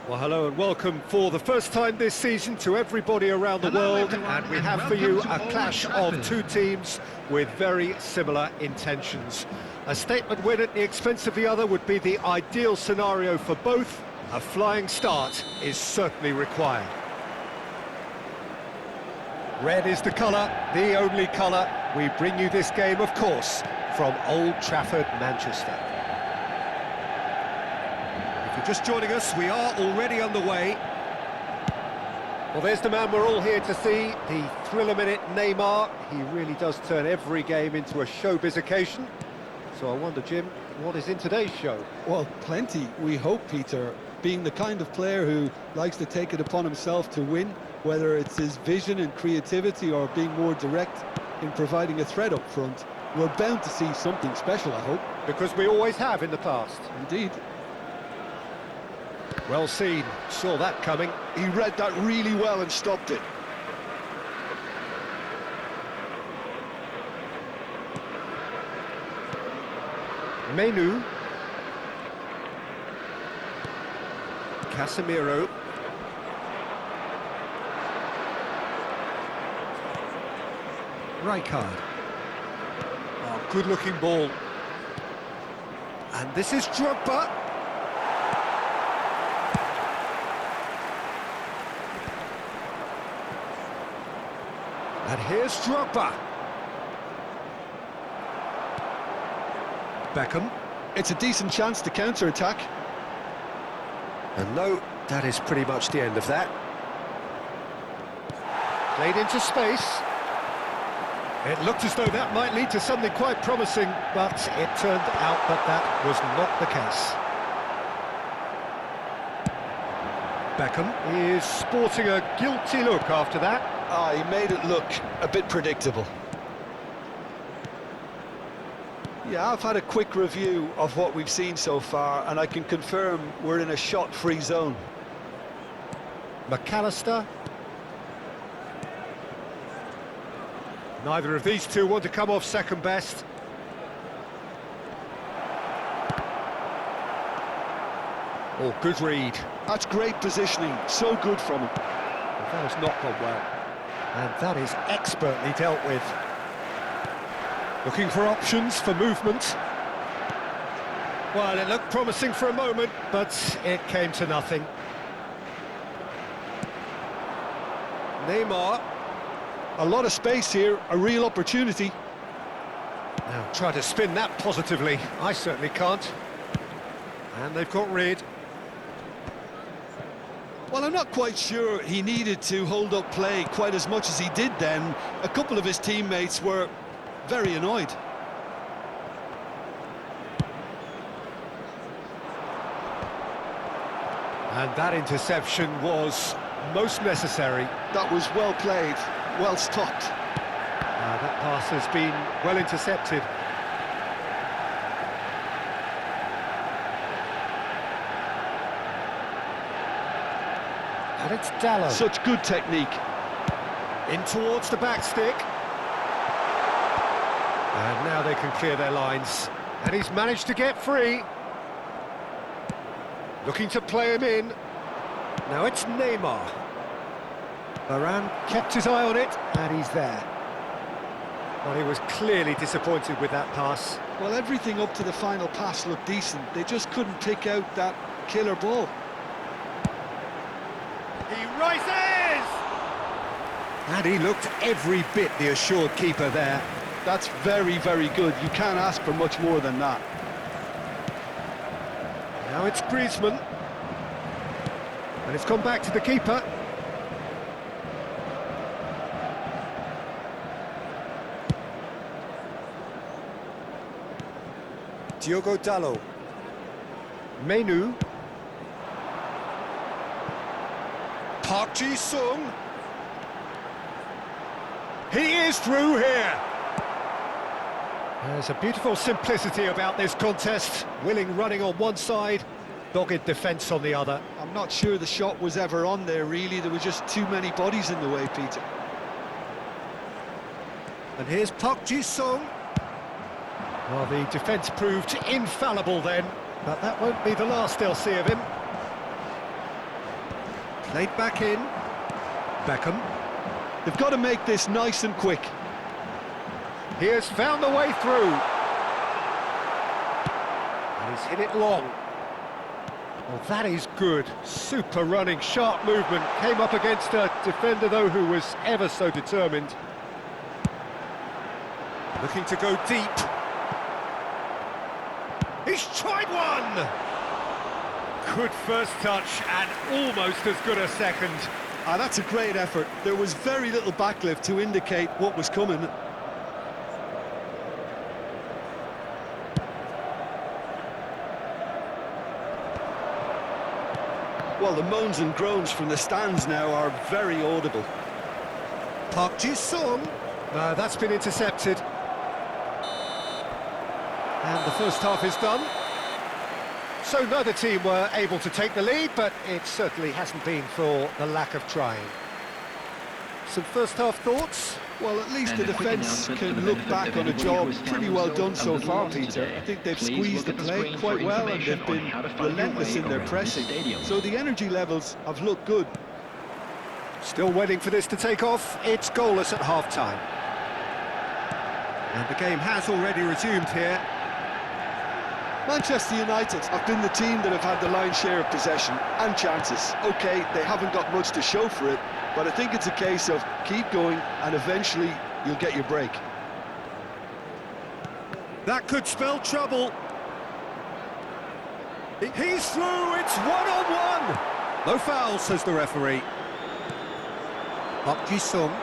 Well, hello and welcome for the first time this season to everybody around the world, and we have for you a clash of two teams with very similar intentions. A statement win at the expense of the other would be the ideal scenario for both. A flying start is certainly required. Red is the colour, the only colour. We bring you this game, of course, from Old Trafford, Manchester. If you're just joining us, we are already underway. Well, there's the man we're all here to see, the thriller-minute Neymar. He really does turn every game into a showbiz occasion. So I wonder, Jim, what is in today's show? Well, plenty, we hope, Peter. Being the kind of player who likes to take it upon himself to win, whether it's his vision and creativity or being more direct in providing a threat up front, we're bound to see something special, I hope. Because we always have in the past. Indeed. Well seen, saw that coming. He read that really well and stopped it. Menu. Casemiro. Rijkaard. Oh, good-looking ball. And this is Drogba. And here's Drogba. Beckham. It's a decent chance to counter-attack. And no, that is pretty much the end of that. Played into space. It looked as though that might lead to something quite promising, but it turned out that that was not the case. Beckham is sporting a guilty look after that. He made it look a bit predictable. Yeah, I've had a quick review of what we've seen so far, and I can confirm we're in a shot-free zone. McAllister. Neither of these two want to come off second best. Oh, good read. That's great positioning, so good from him. Well, that has not gone well. And that is expertly dealt with. Looking for options for movement. Well, it looked promising for a moment, but it came to nothing. Neymar. A lot of space here, a real opportunity. Now, try to spin that positively. I certainly can't. And they've got rid. Well, I'm not quite sure he needed to hold up play quite as much as he did then. A couple of his teammates were very annoyed. And that interception was most necessary. That was well played, well stopped. That pass has been well intercepted. And it's Dalot. Such good technique. In towards the back stick. And now they can clear their lines. And he's managed to get free. Looking to play him in. Now it's Neymar. Varane kept his eye on it, and he's there. Well, he was clearly disappointed with that pass. Well, everything up to the final pass looked decent. They just couldn't pick out that killer ball. He rises! And he looked every bit the assured keeper there. That's very, very good. You can't ask for much more than that. Now it's Griezmann. And it's gone back to the keeper. Diogo Dalot. Menu. Park Ji-sung. He is through here. There's a beautiful simplicity about this contest. Willing running on one side, dogged defence on the other. I'm not sure the shot was ever on there, really. There were just too many bodies in the way, Peter. And here's Park Ji-sung. Well, the defence proved infallible then, but that won't be the last they'll see of him. Played back in. Beckham. They've got to make this nice and quick. He has found the way through. And he's hit it long. Well, that is good. Super running, sharp movement. Came up against a defender, though, who was ever so determined. Looking to go deep. He's tried one! Good first touch and almost as good a second. Ah, that's a great effort. There was very little backlift to indicate what was coming. Well, the moans and groans from the stands now are very audible. Park Ji-sung. That's been intercepted. And the first half is done. So neither team were able to take the lead, but it certainly hasn't been for the lack of trying. Some first half thoughts? Well, at least the defence can look back on a job pretty well done so far, Peter. I think they've squeezed the play quite well and they've been relentless in their pressing. So the energy levels have looked good. Still waiting for this to take off. It's goalless at half-time. And the game has already resumed here. Manchester United have been the team that have had the lion's share of possession and chances. OK, they haven't got much to show for it, but I think it's a case of keep going and eventually you'll get your break. That could spell trouble. He's through, it's one-on-one! No foul, says the referee. Park Ji-sung.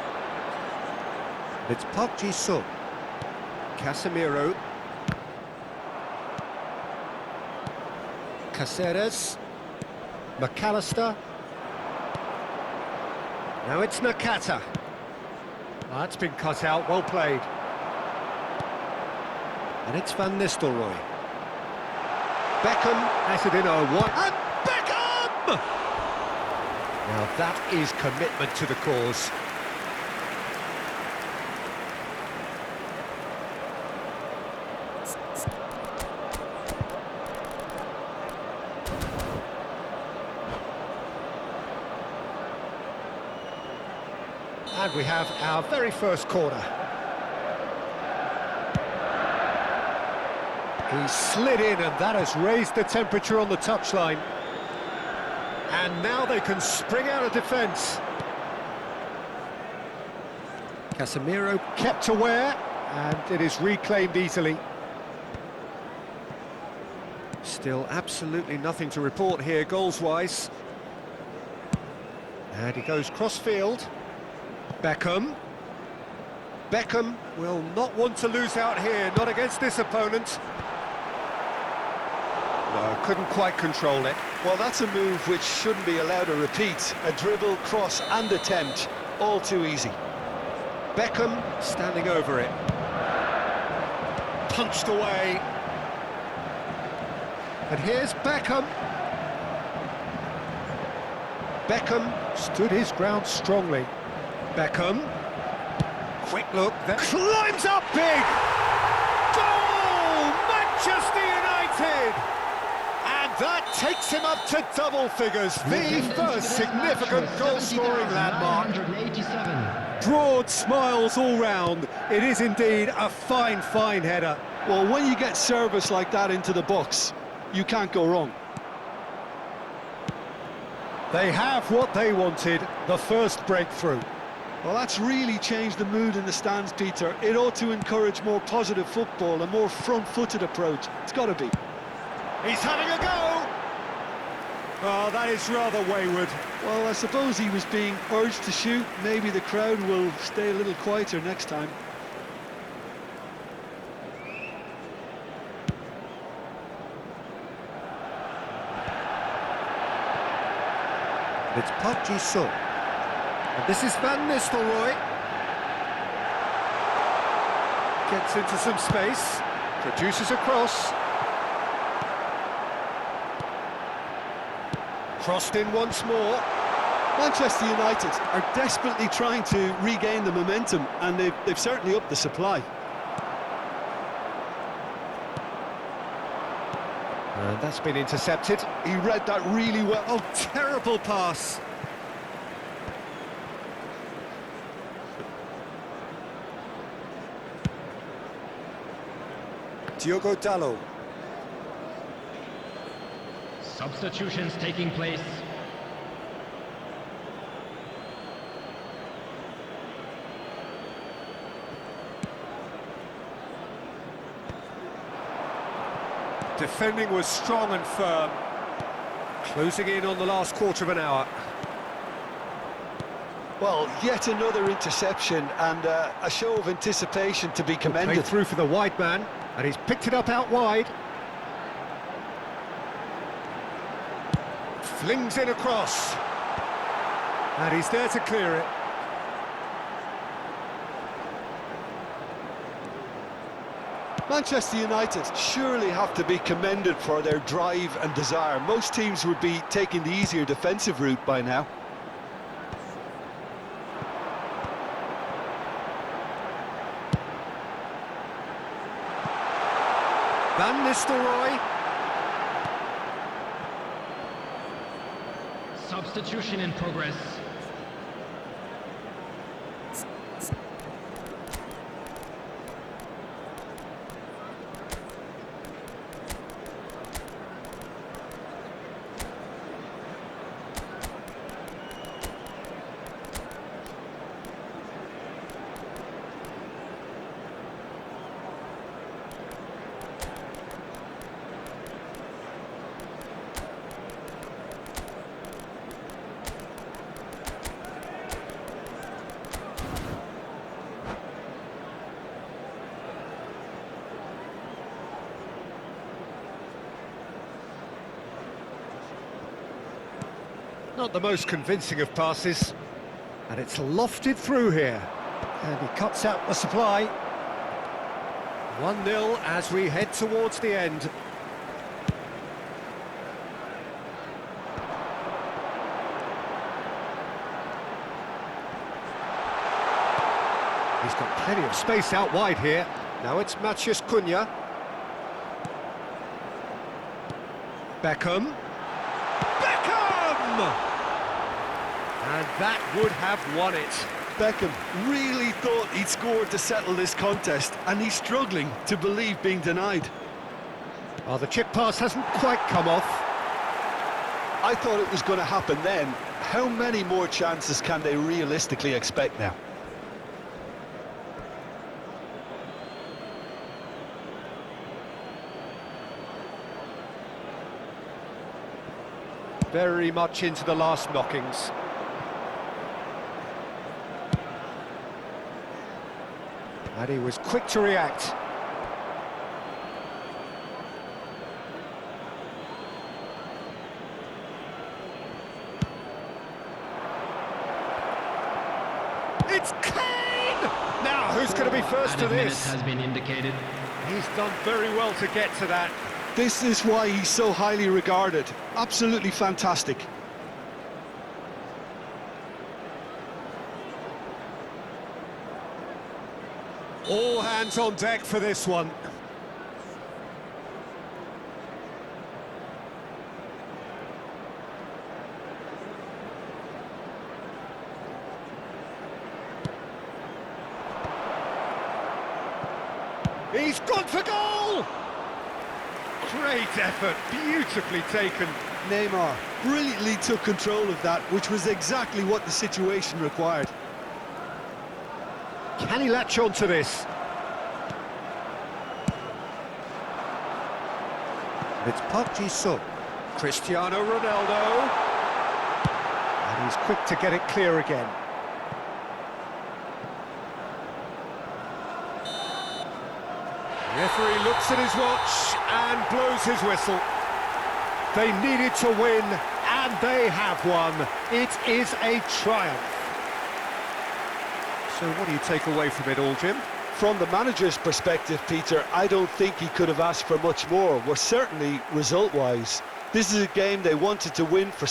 It's Park Ji-sung. Casemiro. Caceres. McAllister. Now it's Nakata. That's been cut out, well played. And it's Van Nistelrooy. Beckham has it in a one. And Beckham! Now that is commitment to the cause. And we have our very first corner. He slid in and that has raised the temperature on the touchline. And now they can spring out of defence. Casemiro kept aware and it is reclaimed easily. Still absolutely nothing to report here goals-wise. And he goes cross-field. Beckham. Beckham will not want to lose out here, not against this opponent. No, couldn't quite control it. Well, that's a move which shouldn't be allowed to repeat. A dribble, cross and attempt, all too easy. Beckham standing over it. Punched away. And here's Beckham. Beckham stood his ground strongly. Beckham. Quick look, then climbs up big! Goal! Manchester United! And that takes him up to double figures, the first significant goal-scoring landmark. Broad smiles all round. It is indeed a fine, fine header. Well, when you get service like that into the box, you can't go wrong. They have what they wanted, the first breakthrough. Well, that's really changed the mood in the stands, Peter. It ought to encourage more positive football, a more front-footed approach. It's got to be. He's having a go! Oh, that is rather wayward. Well, I suppose he was being urged to shoot. Maybe the crowd will stay a little quieter next time. It's Park Ji-sung. And this is Van Nistelrooy. Gets into some space, produces a cross. Crossed in once more. Manchester United are desperately trying to regain the momentum, and they've certainly upped the supply. And that's been intercepted. He read that really well. Oh, terrible pass. Diogo Dalot. Substitutions taking place. Defending was strong and firm. Closing in on the last quarter of an hour. Well, yet another interception and a show of anticipation to be Played commended. through for the wide man, and he's picked it up out wide. Flings in across. And he's there to clear it. Manchester United surely have to be commended for their drive and desire. Most teams would be taking the easier defensive route by now. Van Nistelrooy. Substitution in progress. Not the most convincing of passes. And it's lofted through here. And he cuts out the supply. 1-0 as we head towards the end. He's got plenty of space out wide here. Now it's Matheus Cunha. Beckham. And that would have won it. Beckham really thought he'd scored to settle this contest, and he's struggling to believe being denied. Well, the chip pass hasn't quite come off. I thought it was going to happen then. How many more chances can they realistically expect now? Very much into the last knockings. And he was quick to react. It's Kane! Now, who's going to be first to Added minutes this? has been indicated. He's done very well to get to that. This is why he's so highly regarded. Absolutely fantastic. All hands on deck for this one. He's gone for goal! Great effort, beautifully taken. Neymar brilliantly took control of that, which was exactly what the situation required. Can he latch on to this? It's Park Ji-sung. Cristiano Ronaldo. And he's quick to get it clear again. The referee looks at his watch and blows his whistle. They needed to win, and they have won. It is a triumph. So what do you take away from it all, Jim? From the manager's perspective, Peter, I don't think he could have asked for much more. Well, certainly result-wise. This is a game they wanted to win for